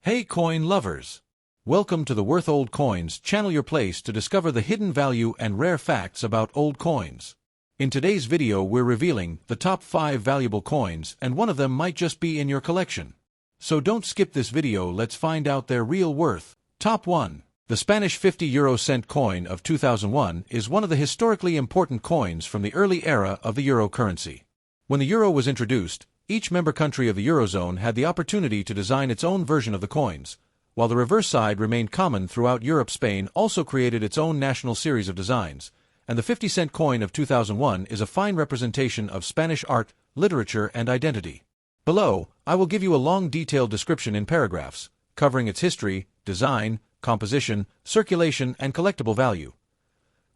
Hey coin lovers! Welcome to the Worth Old Coins channel, your place to discover the hidden value and rare facts about old coins. In today's video we're revealing the top 5 valuable coins, and one of them might just be in your collection. So don't skip this video, let's find out their real worth. Top 1. The Spanish 50 euro cent coin of 2001 is one of the historically important coins from the early era of the euro currency. When the euro was introduced, each member country of the Eurozone had the opportunity to design its own version of the coins, while the reverse side remained common throughout Europe. Spain also created its own national series of designs, and the 50-cent coin of 2001 is a fine representation of Spanish art, literature, and identity. Below, I will give you a long detailed description in paragraphs, covering its history, design, composition, circulation, and collectible value.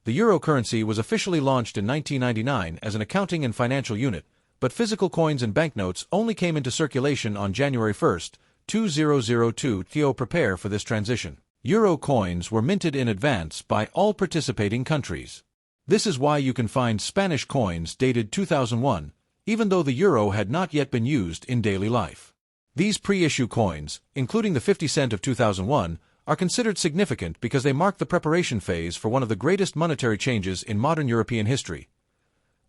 The euro currency was officially launched in 1999 as an accounting and financial unit, but physical coins and banknotes only came into circulation on January 1, 2002. To prepare for this transition, euro coins were minted in advance by all participating countries. This is why you can find Spanish coins dated 2001, even though the euro had not yet been used in daily life. These pre-issue coins, including the 50 cent of 2001, are considered significant because they mark the preparation phase for one of the greatest monetary changes in modern European history.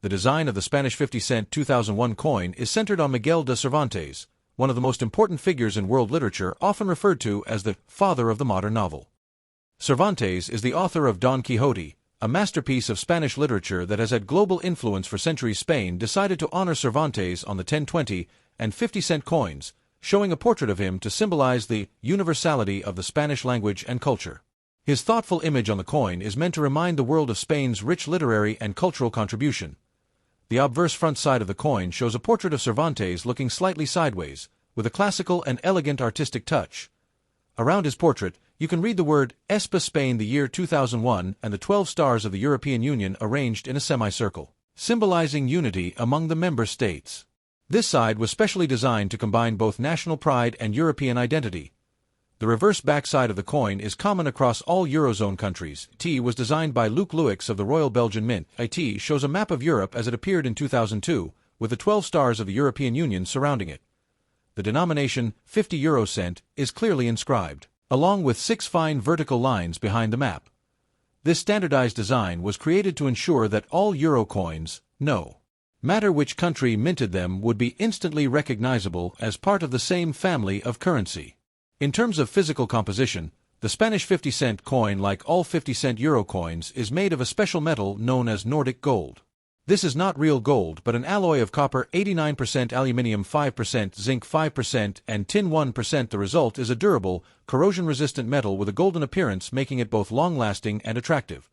The design of the Spanish 50 cent 2001 coin is centered on Miguel de Cervantes, one of the most important figures in world literature, often referred to as the father of the modern novel. Cervantes is the author of Don Quixote, a masterpiece of Spanish literature that has had global influence for centuries. Spain decided to honor Cervantes on the 10, 20, and 50 cent coins, showing a portrait of him to symbolize the universality of the Spanish language and culture. His thoughtful image on the coin is meant to remind the world of Spain's rich literary and cultural contribution. The obverse front side of the coin shows a portrait of Cervantes looking slightly sideways, with a classical and elegant artistic touch. Around his portrait, you can read the word Espa Spain, the year 2001, and the 12 stars of the European Union arranged in a semicircle, symbolizing unity among the member states. This side was specially designed to combine both national pride and European identity. The reverse back side of the coin is common across all Eurozone countries. It was designed by Luc Luyx of the Royal Belgian Mint. It shows a map of Europe as it appeared in 2002, with the 12 stars of the European Union surrounding it. The denomination 50 euro cent is clearly inscribed, along with 6 fine vertical lines behind the map. This standardized design was created to ensure that all euro coins, no matter which country minted them, would be instantly recognizable as part of the same family of currency. In terms of physical composition, the Spanish 50 cent coin, like all 50 cent euro coins, is made of a special metal known as Nordic gold. This is not real gold but an alloy of copper 89%, aluminium 5%, zinc 5%, and tin 1%. The result is a durable, corrosion-resistant metal with a golden appearance, making it both long-lasting and attractive.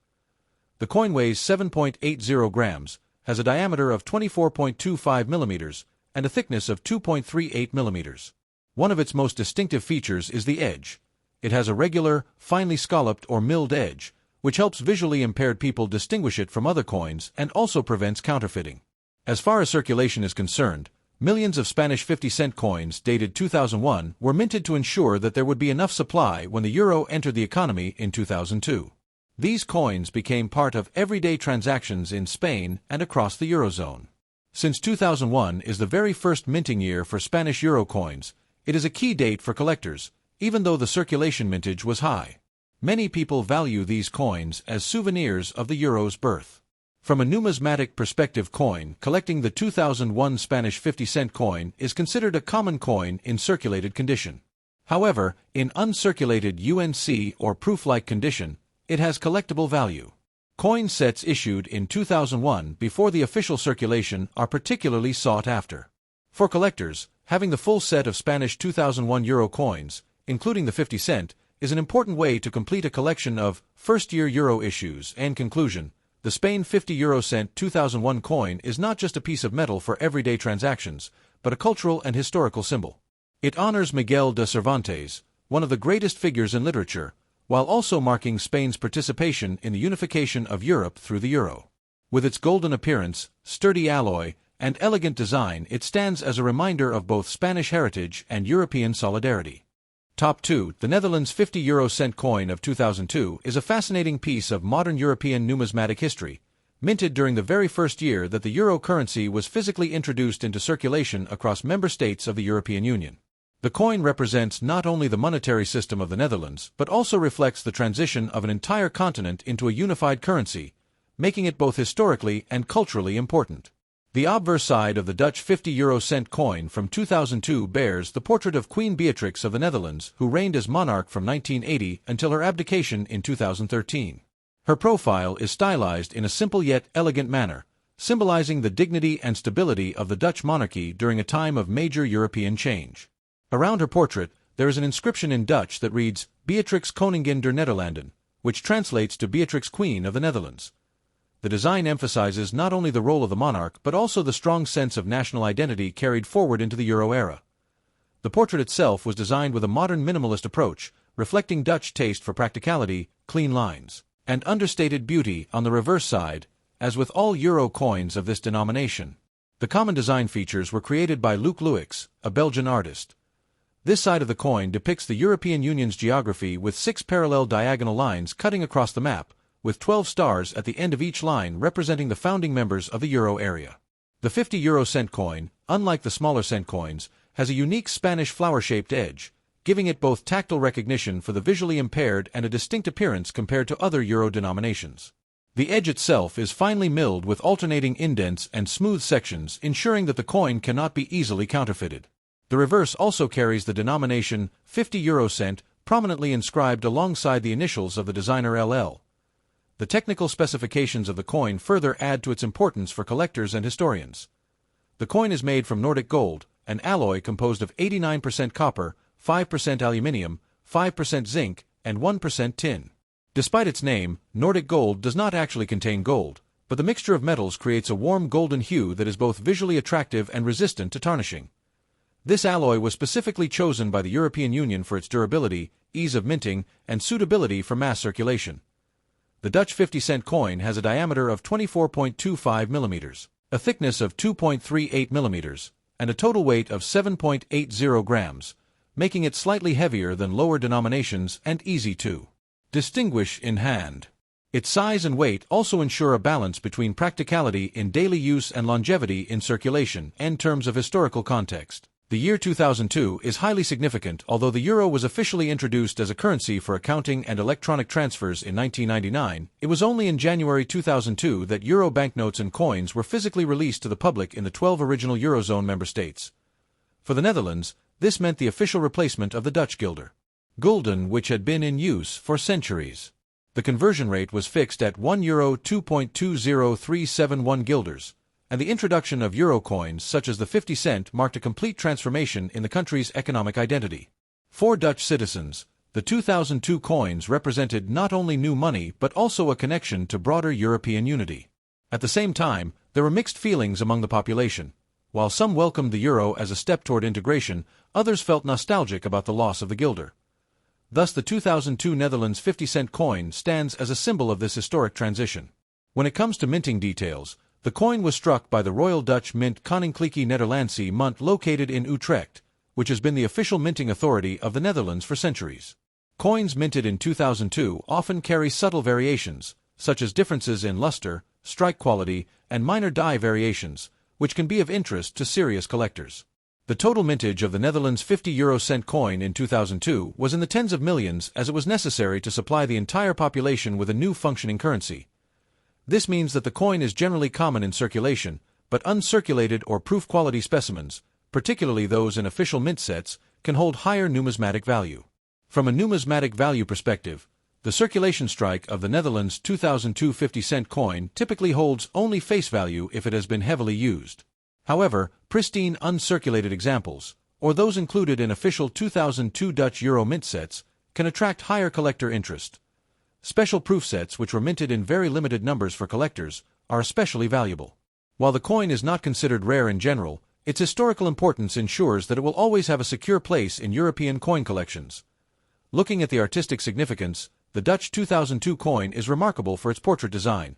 The coin weighs 7.80 grams, has a diameter of 24.25 millimeters, and a thickness of 2.38 millimeters. One of its most distinctive features is the edge. It has a regular, finely scalloped or milled edge, which helps visually impaired people distinguish it from other coins and also prevents counterfeiting. As far as circulation is concerned, millions of Spanish 50 cent coins dated 2001 were minted to ensure that there would be enough supply when the euro entered the economy in 2002. These coins became part of everyday transactions in Spain and across the Eurozone. Since 2001 is the very first minting year for Spanish euro coins, it is a key date for collectors, even though the circulation mintage was high. Many people value these coins as souvenirs of the euro's birth. From a numismatic perspective, collecting the 2001 Spanish 50 cent coin is considered a common coin in circulated condition. However, in uncirculated UNC or proof-like condition, it has collectible value. Coin sets issued in 2001 before the official circulation are particularly sought after. For collectors, having the full set of Spanish 2001 euro coins, including the 50 cent, is an important way to complete a collection of first-year euro issues. In conclusion, the Spain 50 euro cent 2001 coin is not just a piece of metal for everyday transactions, but a cultural and historical symbol. It honors Miguel de Cervantes, one of the greatest figures in literature, while also marking Spain's participation in the unification of Europe through the euro. With its golden appearance, sturdy alloy, and elegant design, it stands as a reminder of both Spanish heritage and European solidarity. Top 2. The Netherlands 50 euro cent coin of 2002 is a fascinating piece of modern European numismatic history, minted during the very first year that the euro currency was physically introduced into circulation across member states of the European Union. The coin represents not only the monetary system of the Netherlands, but also reflects the transition of an entire continent into a unified currency, making it both historically and culturally important. The obverse side of the Dutch 50-euro-cent coin from 2002 bears the portrait of Queen Beatrix of the Netherlands, who reigned as monarch from 1980 until her abdication in 2013. Her profile is stylized in a simple yet elegant manner, symbolizing the dignity and stability of the Dutch monarchy during a time of major European change. Around her portrait, there is an inscription in Dutch that reads, Beatrix Koningin der Nederlanden, which translates to Beatrix Queen of the Netherlands. The design emphasizes not only the role of the monarch but also the strong sense of national identity carried forward into the Euro era. The portrait itself was designed with a modern minimalist approach, reflecting Dutch taste for practicality, clean lines, and understated beauty. On the reverse side, as with all Euro coins of this denomination, the common design features were created by Luc Louix, a Belgian artist. This side of the coin depicts the European Union's geography with 6 parallel diagonal lines cutting across the map, with 12 stars at the end of each line representing the founding members of the Euro area. The 50-euro-cent coin, unlike the smaller cent coins, has a unique Spanish flower-shaped edge, giving it both tactile recognition for the visually impaired and a distinct appearance compared to other Euro denominations. The edge itself is finely milled with alternating indents and smooth sections, ensuring that the coin cannot be easily counterfeited. The reverse also carries the denomination 50-euro-cent prominently inscribed alongside the initials of the designer LL. The technical specifications of the coin further add to its importance for collectors and historians. The coin is made from Nordic gold, an alloy composed of 89% copper, 5% aluminium, 5% zinc, and 1% tin. Despite its name, Nordic gold does not actually contain gold, but the mixture of metals creates a warm golden hue that is both visually attractive and resistant to tarnishing. This alloy was specifically chosen by the European Union for its durability, ease of minting, and suitability for mass circulation. The Dutch 50-cent coin has a diameter of 24.25 millimeters, a thickness of 2.38 millimeters, and a total weight of 7.80 grams, making it slightly heavier than lower denominations and easy to distinguish in hand. Its size and weight also ensure a balance between practicality in daily use and longevity in circulation in terms of historical context. The year 2002 is highly significant. Although the euro was officially introduced as a currency for accounting and electronic transfers in 1999, it was only in January 2002 that euro banknotes and coins were physically released to the public in the 12 original Eurozone member states. For the Netherlands, this meant the official replacement of the Dutch guilder, gulden, which had been in use for centuries. The conversion rate was fixed at €1 2.20371 guilders, and the introduction of euro coins such as the 50 cent marked a complete transformation in the country's economic identity. For Dutch citizens, the 2002 coins represented not only new money but also a connection to broader European unity. At the same time, there were mixed feelings among the population. While some welcomed the euro as a step toward integration, others felt nostalgic about the loss of the guilder. Thus, the 2002 Netherlands 50-cent coin stands as a symbol of this historic transition. When it comes to minting details, the coin was struck by the Royal Dutch Mint Koninklijke Nederlandse Munt located in Utrecht, which has been the official minting authority of the Netherlands for centuries. Coins minted in 2002 often carry subtle variations, such as differences in luster, strike quality, and minor die variations, which can be of interest to serious collectors. The total mintage of the Netherlands 50-euro-cent coin in 2002 was in the tens of millions, as it was necessary to supply the entire population with a new functioning currency. This means that the coin is generally common in circulation, but uncirculated or proof-quality specimens, particularly those in official mint sets, can hold higher numismatic value. From a numismatic value perspective, the circulation strike of the Netherlands 2002 50-cent coin typically holds only face value if it has been heavily used. However, pristine uncirculated examples, or those included in official 2002 Dutch euro mint sets, can attract higher collector interest. Special proof sets, which were minted in very limited numbers for collectors, are especially valuable. While the coin is not considered rare in general, its historical importance ensures that it will always have a secure place in European coin collections. Looking at the artistic significance, the Dutch 2002 coin is remarkable for its portrait design.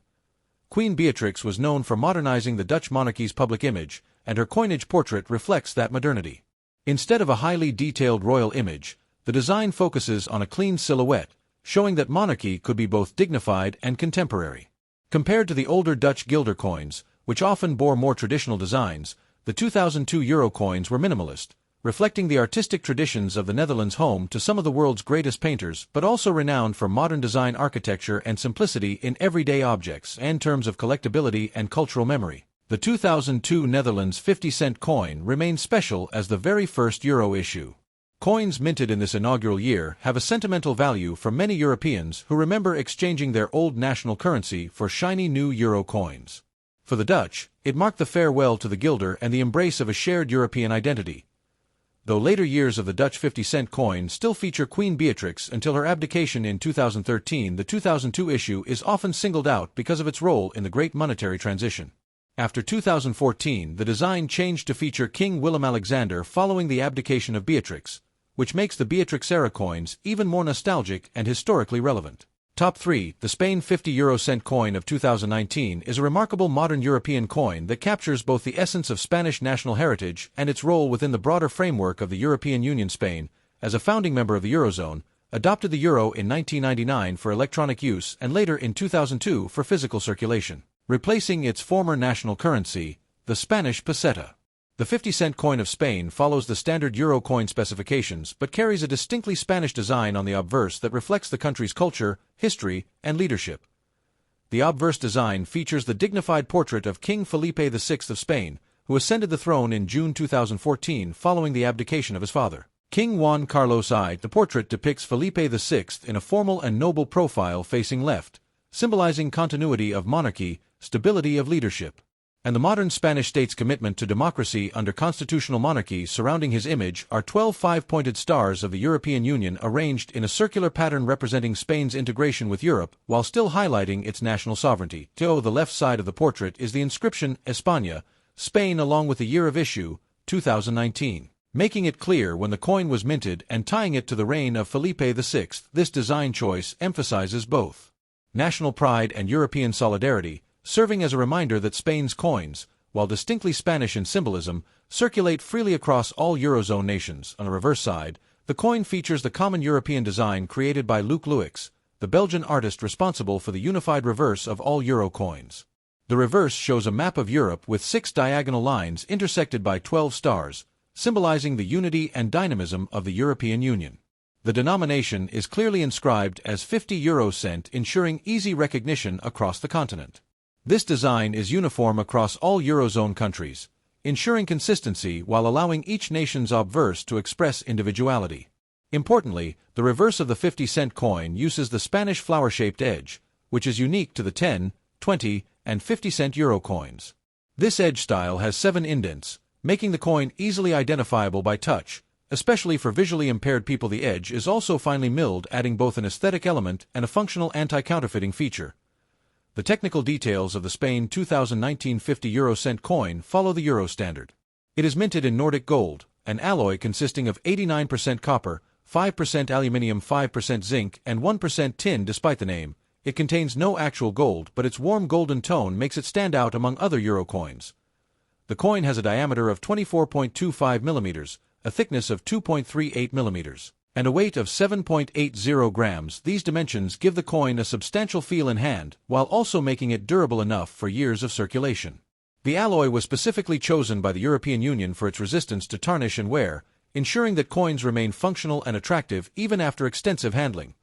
Queen Beatrix was known for modernizing the Dutch monarchy's public image, and her coinage portrait reflects that modernity. Instead of a highly detailed royal image, the design focuses on a clean silhouette, showing that monarchy could be both dignified and contemporary. Compared to the older Dutch guilder coins, which often bore more traditional designs, the 2002 euro coins were minimalist, reflecting the artistic traditions of the Netherlands, home to some of the world's greatest painters, but also renowned for modern design, architecture, and simplicity in everyday objects and terms of collectability and cultural memory. The 2002 Netherlands 50-cent coin remains special as the very first euro issue. Coins minted in this inaugural year have a sentimental value for many Europeans who remember exchanging their old national currency for shiny new euro coins. For the Dutch, it marked the farewell to the guilder and the embrace of a shared European identity. Though later years of the Dutch 50-cent coin still feature Queen Beatrix until her abdication in 2013, the 2002 issue is often singled out because of its role in the Great Monetary Transition. After 2014, the design changed to feature King Willem-Alexander following the abdication of Beatrix, which makes the Beatrix-era coins even more nostalgic and historically relevant. Top 3. The Spain 50 euro cent coin of 2019 is a remarkable modern European coin that captures both the essence of Spanish national heritage and its role within the broader framework of the European Union. Spain, as a founding member of the Eurozone, adopted the euro in 1999 for electronic use and later in 2002 for physical circulation, replacing its former national currency, the Spanish peseta. The 50-cent coin of Spain follows the standard euro coin specifications but carries a distinctly Spanish design on the obverse that reflects the country's culture, history, and leadership. The obverse design features the dignified portrait of King Felipe VI of Spain, who ascended the throne in June 2014 following the abdication of his father, King Juan Carlos I. The portrait depicts Felipe VI in a formal and noble profile facing left, symbolizing continuity of monarchy, stability of leadership, and the modern Spanish state's commitment to democracy under constitutional monarchy. Surrounding his image are 12 five-pointed stars of the European Union arranged in a circular pattern representing Spain's integration with Europe while still highlighting its national sovereignty. To the left side of the portrait is the inscription España, Spain, along with the year of issue, 2019, making it clear when the coin was minted and tying it to the reign of Felipe VI. This design choice emphasizes both national pride and European solidarity, serving as a reminder that Spain's coins, while distinctly Spanish in symbolism, circulate freely across all Eurozone nations. On the reverse side, the coin features the common European design created by Luc Luyckx, the Belgian artist responsible for the unified reverse of all euro coins. The reverse shows a map of Europe with 6 diagonal lines intersected by 12 stars, symbolizing the unity and dynamism of the European Union. The denomination is clearly inscribed as 50 euro cent, ensuring easy recognition across the continent. This design is uniform across all Eurozone countries, ensuring consistency while allowing each nation's obverse to express individuality. Importantly, the reverse of the 50-cent coin uses the Spanish flower-shaped edge, which is unique to the 10, 20, and 50-cent euro coins. This edge style has 7 indents, making the coin easily identifiable by touch, especially for visually impaired people. The edge is also finely milled, adding both an aesthetic element and a functional anti-counterfeiting feature. The technical details of the Spain 2019 50 euro cent coin follow the euro standard. It is minted in Nordic gold, an alloy consisting of 89% copper, 5% aluminium, 5% zinc, and 1% tin. Despite the name, it contains no actual gold, but its warm golden tone makes it stand out among other euro coins. The coin has a diameter of 24.25 millimeters, a thickness of 2.38 millimeters, and a weight of 7.80 grams. These dimensions give the coin a substantial feel in hand, while also making it durable enough for years of circulation. The alloy was specifically chosen by the European Union for its resistance to tarnish and wear, ensuring that coins remain functional and attractive even after extensive handling.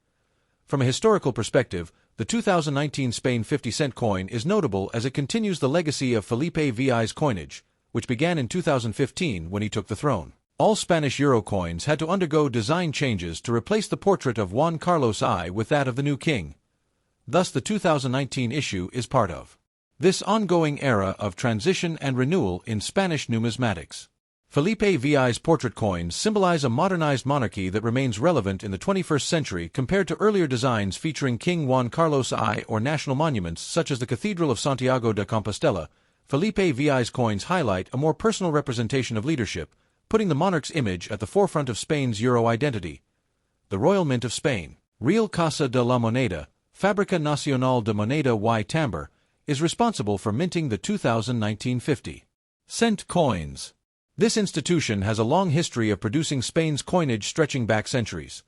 From a historical perspective, the 2019 Spain 50-cent coin is notable as it continues the legacy of Felipe VI's coinage, which began in 2015 when he took the throne. All Spanish euro coins had to undergo design changes to replace the portrait of Juan Carlos I with that of the new king. Thus, the 2019 issue is part of this ongoing era of transition and renewal in Spanish numismatics. Felipe VI's portrait coins symbolize a modernized monarchy that remains relevant in the 21st century compared to earlier designs featuring King Juan Carlos I or national monuments such as the Cathedral of Santiago de Compostela. Felipe VI's coins highlight a more personal representation of leadership, putting the monarch's image at the forefront of Spain's euro identity. The Royal Mint of Spain, Real Casa de la Moneda, Fábrica Nacional de Moneda y Timbre, is responsible for minting the 2019 50-cent coins. This institution has a long history of producing Spain's coinage stretching back centuries.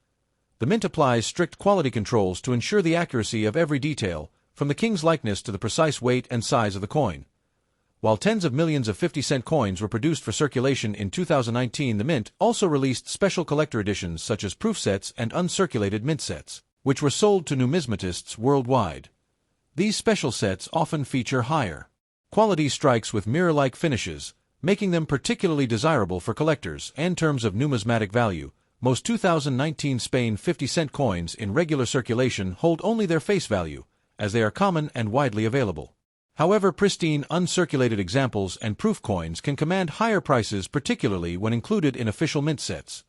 The mint applies strict quality controls to ensure the accuracy of every detail, from the king's likeness to the precise weight and size of the coin. While tens of millions of 50-cent coins were produced for circulation in 2019, the Mint also released special collector editions such as proof sets and uncirculated mint sets, which were sold to numismatists worldwide. These special sets often feature higher quality strikes with mirror-like finishes, making them particularly desirable for collectors. In terms of numismatic value, most 2019 Spain 50-cent coins in regular circulation hold only their face value, as they are common and widely available. However, pristine, uncirculated examples and proof coins can command higher prices, particularly when included in official mint sets.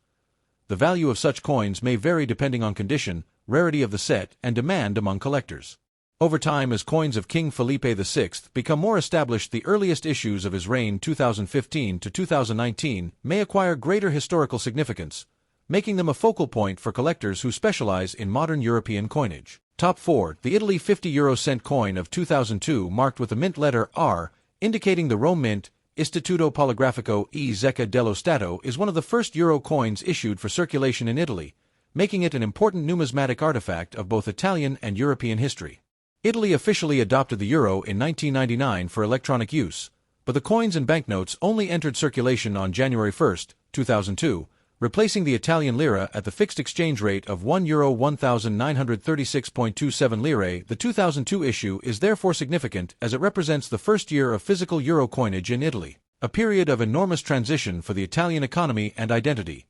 The value of such coins may vary depending on condition, rarity of the set, and demand among collectors. Over time, as coins of King Felipe VI become more established, the earliest issues of his reign 2015 to 2019 may acquire greater historical significance, making them a focal point for collectors who specialize in modern European coinage. Top 4. The Italy 50 euro cent coin of 2002, marked with the mint letter R, indicating the Rome Mint, Istituto Poligrafico e Zecca dello Stato, is one of the first euro coins issued for circulation in Italy, making it an important numismatic artifact of both Italian and European history. Italy officially adopted the euro in 1999 for electronic use, but the coins and banknotes only entered circulation on January 1, 2002, replacing the Italian lira at the fixed exchange rate of €1 1936.27 lire. The 2002 issue is therefore significant as it represents the first year of physical euro coinage in Italy, a period of enormous transition for the Italian economy and identity.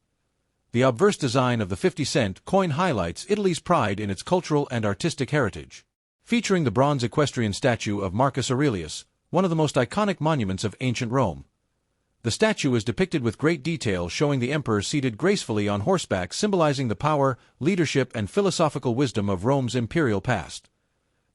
The obverse design of the 50-cent coin highlights Italy's pride in its cultural and artistic heritage. Featuring the bronze equestrian statue of Marcus Aurelius, one of the most iconic monuments of ancient Rome. The statue is depicted with great detail, showing the emperor seated gracefully on horseback, symbolizing the power, leadership, and philosophical wisdom of Rome's imperial past.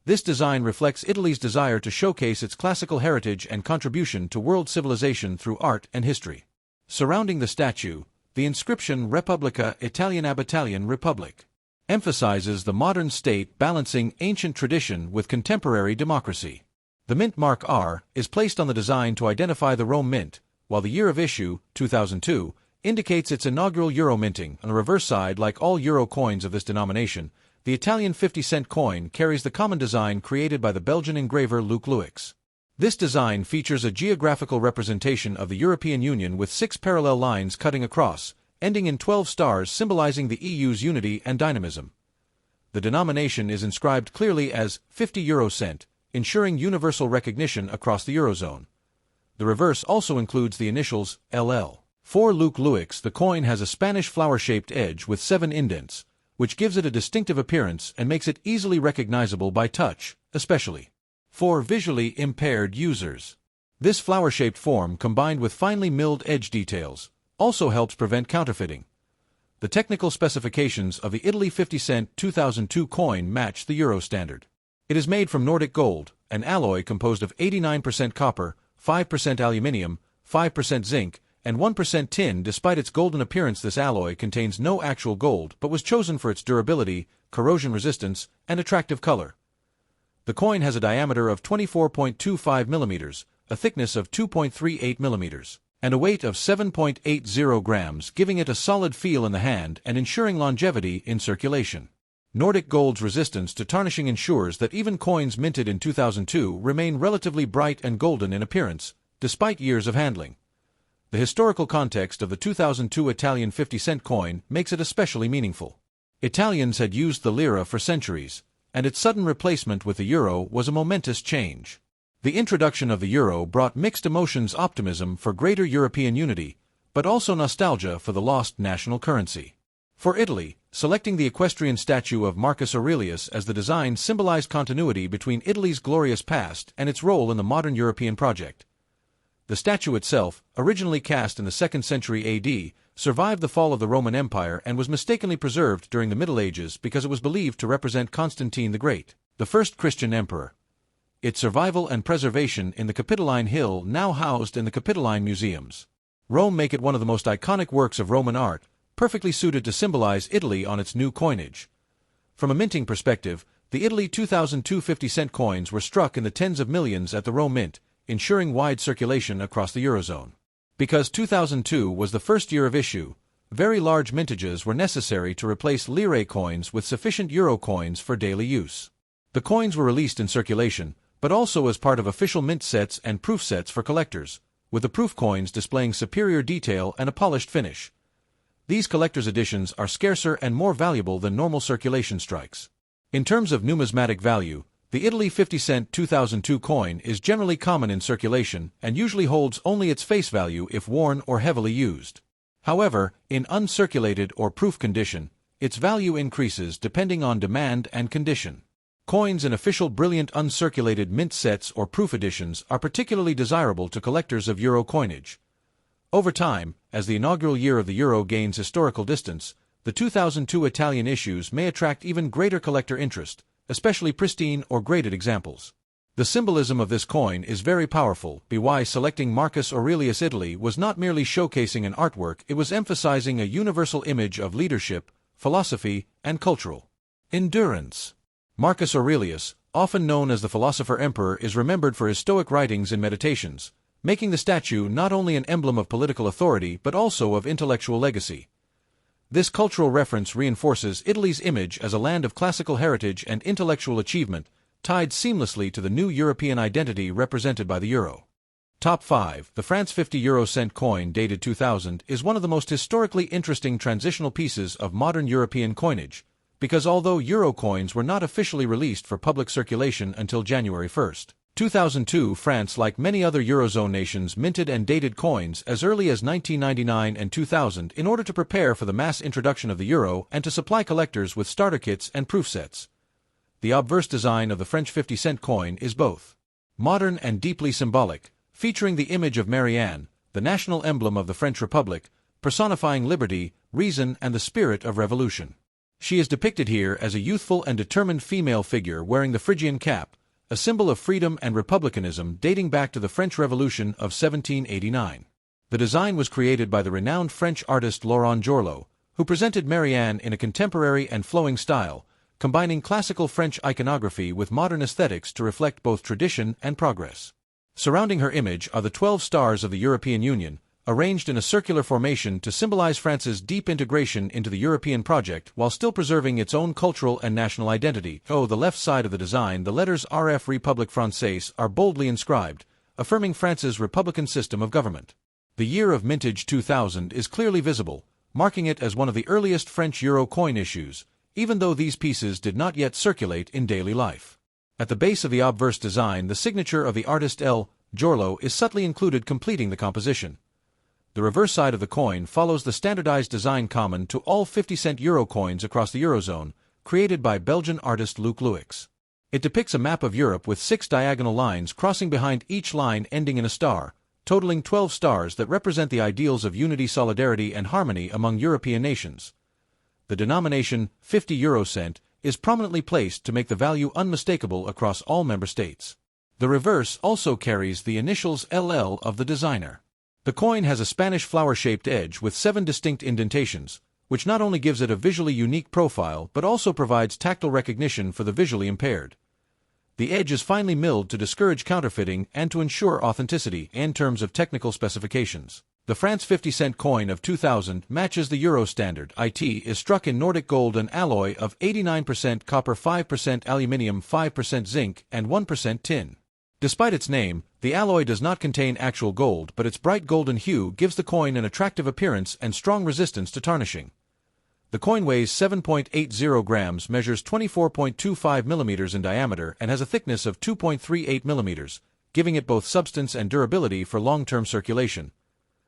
This design reflects Italy's desire to showcase its classical heritage and contribution to world civilization through art and history. Surrounding the statue, the inscription Repubblica Italiana Battalion Republic emphasizes the modern state balancing ancient tradition with contemporary democracy. The mint mark R is placed on the design to identify the Rome Mint, while the year of issue, 2002, indicates its inaugural euro minting. On the reverse side, like all euro coins of this denomination, the Italian 50-cent coin carries the common design created by the Belgian engraver Luc Luyx. This design features a geographical representation of the European Union with 6 parallel lines cutting across, ending in 12 stars, symbolizing the EU's unity and dynamism. The denomination is inscribed clearly as 50 euro cent, ensuring universal recognition across the Eurozone. The reverse also includes the initials LL. For Luc Luyx, the coin has a Spanish flower-shaped edge with 7 indents, which gives it a distinctive appearance and makes it easily recognizable by touch, especially for visually impaired users. This flower-shaped form, combined with finely milled edge details, also helps prevent counterfeiting. The technical specifications of the Italy 50-cent 2002 coin match the euro standard. It is made from Nordic gold, an alloy composed of 89% copper, 5% aluminium, 5% zinc, and 1% tin. Despite its golden appearance, this alloy contains no actual gold but was chosen for its durability, corrosion resistance, and attractive color. The coin has a diameter of 24.25 millimeters, a thickness of 2.38 millimeters, and a weight of 7.80 grams, giving it a solid feel in the hand and ensuring longevity in circulation. Nordic gold's resistance to tarnishing ensures that even coins minted in 2002 remain relatively bright and golden in appearance, despite years of handling. The historical context of the 2002 Italian 50-cent coin makes it especially meaningful. Italians had used the lira for centuries, and its sudden replacement with the euro was a momentous change. The introduction of the euro brought mixed emotions: optimism for greater European unity, but also nostalgia for the lost national currency. For Italy, selecting the equestrian statue of Marcus Aurelius as the design symbolized continuity between Italy's glorious past and its role in the modern European project. The statue itself, originally cast in the 2nd century AD, survived the fall of the Roman Empire and was mistakenly preserved during the Middle Ages because it was believed to represent Constantine the Great, the first Christian emperor. Its survival and preservation in the Capitoline Hill, now housed in the Capitoline Museums, Rome, make it one of the most iconic works of Roman art, perfectly suited to symbolize Italy on its new coinage. From a minting perspective, the Italy 2002 50-cent coins were struck in the tens of millions at the Rome Mint, ensuring wide circulation across the Eurozone. Because 2002 was the first year of issue, very large mintages were necessary to replace lire coins with sufficient euro coins for daily use. The coins were released in circulation, but also as part of official mint sets and proof sets for collectors, with the proof coins displaying superior detail and a polished finish. These collector's editions are scarcer and more valuable than normal circulation strikes. In terms of numismatic value, the Italy 50-cent 2002 coin is generally common in circulation and usually holds only its face value if worn or heavily used. However, in uncirculated or proof condition, its value increases depending on demand and condition. Coins in official brilliant uncirculated mint sets or proof editions are particularly desirable to collectors of euro coinage. Over time, as the inaugural year of the euro gains historical distance, the 2002 Italian issues may attract even greater collector interest, especially pristine or graded examples. The symbolism of this coin is very powerful. By selecting Marcus Aurelius Italy was not merely showcasing an artwork, it was emphasizing a universal image of leadership, philosophy, and cultural endurance. Marcus Aurelius, often known as the philosopher emperor, is remembered for his Stoic writings and meditations, making the statue not only an emblem of political authority but also of intellectual legacy. This cultural reference reinforces Italy's image as a land of classical heritage and intellectual achievement, tied seamlessly to the new European identity represented by the euro. Top 5. The France 50 euro cent coin dated 2000 is one of the most historically interesting transitional pieces of modern European coinage, because although euro coins were not officially released for public circulation until January 1, 2002, France, like many other Eurozone nations, minted and dated coins as early as 1999 and 2000 in order to prepare for the mass introduction of the euro and to supply collectors with starter kits and proof sets. The obverse design of the French 50-cent coin is both modern and deeply symbolic, featuring the image of Marianne, the national emblem of the French Republic, personifying liberty, reason, and the spirit of revolution. She is depicted here as a youthful and determined female figure wearing the Phrygian cap, a symbol of freedom and republicanism dating back to the French Revolution of 1789. The design was created by the renowned French artist Laurent Jorlot, who presented Marianne in a contemporary and flowing style, combining classical French iconography with modern aesthetics to reflect both tradition and progress. Surrounding her image are the 12 stars of the European Union, arranged in a circular formation to symbolize France's deep integration into the European project while still preserving its own cultural and national identity. On the left side of the design, the letters RF République Française are boldly inscribed, affirming France's republican system of government. The year of mintage 2000 is clearly visible, marking it as one of the earliest French euro coin issues, even though these pieces did not yet circulate in daily life. At the base of the obverse design, the signature of the artist L. Jorlot is subtly included, completing the composition. The reverse side of the coin follows the standardized design common to all 50-cent euro coins across the Eurozone, created by Belgian artist Luc Louix. It depicts a map of Europe with 6 diagonal lines crossing behind each line ending in a star, totaling 12 stars that represent the ideals of unity, solidarity, and harmony among European nations. The denomination 50 euro cent is prominently placed to make the value unmistakable across all member states. The reverse also carries the initials LL of the designer. The coin has a Spanish flower-shaped edge with 7 distinct indentations, which not only gives it a visually unique profile but also provides tactile recognition for the visually impaired. The edge is finely milled to discourage counterfeiting and to ensure authenticity in terms of technical specifications. The France 50-cent coin of 2000 matches the euro standard. It is struck in Nordic gold, an alloy of 89% copper, 5% aluminium, 5% zinc, and 1% tin. Despite its name, the alloy does not contain actual gold, but its bright golden hue gives the coin an attractive appearance and strong resistance to tarnishing. The coin weighs 7.80 grams, measures 24.25 millimeters in diameter, and has a thickness of 2.38 millimeters, giving it both substance and durability for long-term circulation.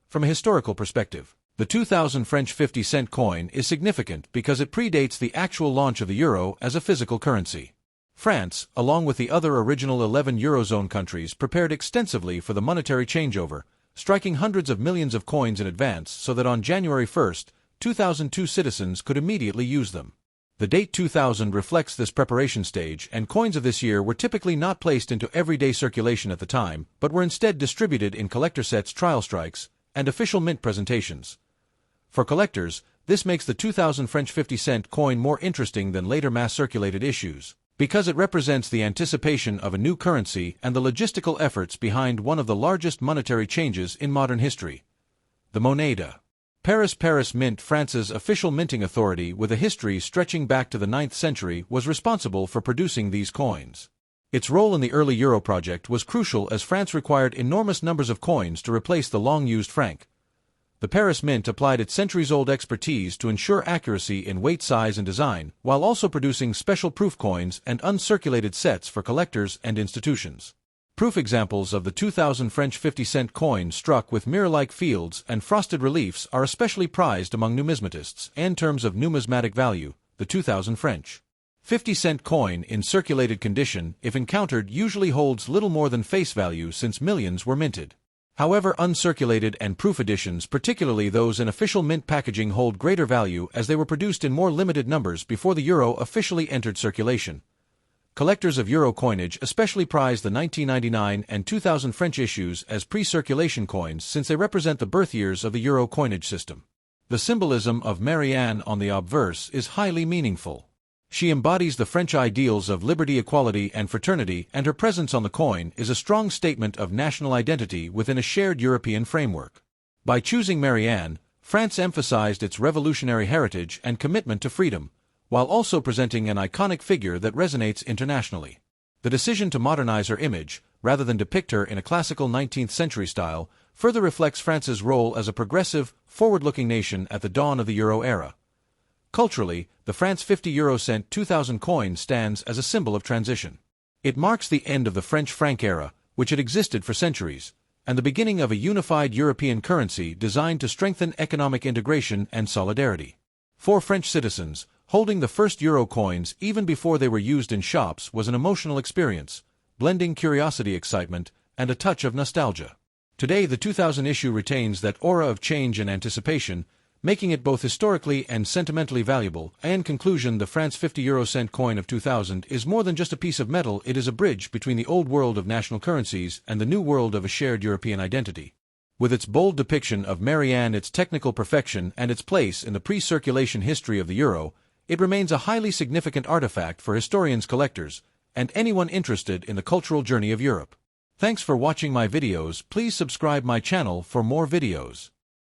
From a historical perspective, the 2000 French 50-cent coin is significant because it predates the actual launch of the euro as a physical currency. France, along with the other original 11 Eurozone countries, prepared extensively for the monetary changeover, striking hundreds of millions of coins in advance so that on January 1, 2002 citizens could immediately use them. The date 2000 reflects this preparation stage, and coins of this year were typically not placed into everyday circulation at the time, but were instead distributed in collector sets, trial strikes, and official mint presentations. For collectors, this makes the 2000 French 50-cent coin more interesting than later mass-circulated issues, because it represents the anticipation of a new currency and the logistical efforts behind one of the largest monetary changes in modern history. The Moneda. Paris Mint, France's official minting authority with a history stretching back to the 9th century, was responsible for producing these coins. Its role in the early euro project was crucial as France required enormous numbers of coins to replace the long-used franc. The Paris Mint applied its centuries-old expertise to ensure accuracy in weight, size, and design, while also producing special proof coins and uncirculated sets for collectors and institutions. Proof examples of the 2000 French 50-cent coin struck with mirror-like fields and frosted reliefs are especially prized among numismatists. In terms of numismatic value, the 2000 French 50-cent coin in circulated condition, if encountered, usually holds little more than face value since millions were minted. However, uncirculated and proof editions, particularly those in official mint packaging, hold greater value as they were produced in more limited numbers before the euro officially entered circulation. Collectors of euro coinage especially prize the 1999 and 2000 French issues as pre-circulation coins since they represent the birth years of the euro coinage system. The symbolism of Marianne on the obverse is highly meaningful. She embodies the French ideals of liberty, equality, and fraternity, and her presence on the coin is a strong statement of national identity within a shared European framework. By choosing Marianne, France emphasized its revolutionary heritage and commitment to freedom, while also presenting an iconic figure that resonates internationally. The decision to modernize her image, rather than depict her in a classical 19th-century style, further reflects France's role as a progressive, forward-looking nation at the dawn of the euro era. Culturally, the France 50-euro-cent 2000 coin stands as a symbol of transition. It marks the end of the French franc era, which had existed for centuries, and the beginning of a unified European currency designed to strengthen economic integration and solidarity. For French citizens, holding the first euro coins even before they were used in shops was an emotional experience, blending curiosity, excitement, and a touch of nostalgia. Today, the 2000 issue retains that aura of change and anticipation, making it both historically and sentimentally valuable. In conclusion, the France 50-euro-cent coin of 2000 is more than just a piece of metal. It is a bridge between the old world of national currencies and the new world of a shared European identity. With its bold depiction of Marianne, its technical perfection, and its place in the pre-circulation history of the euro, it remains a highly significant artifact for historians, collectors, and anyone interested in the cultural journey of Europe. Thanks for watching my videos. Please subscribe my channel for more videos.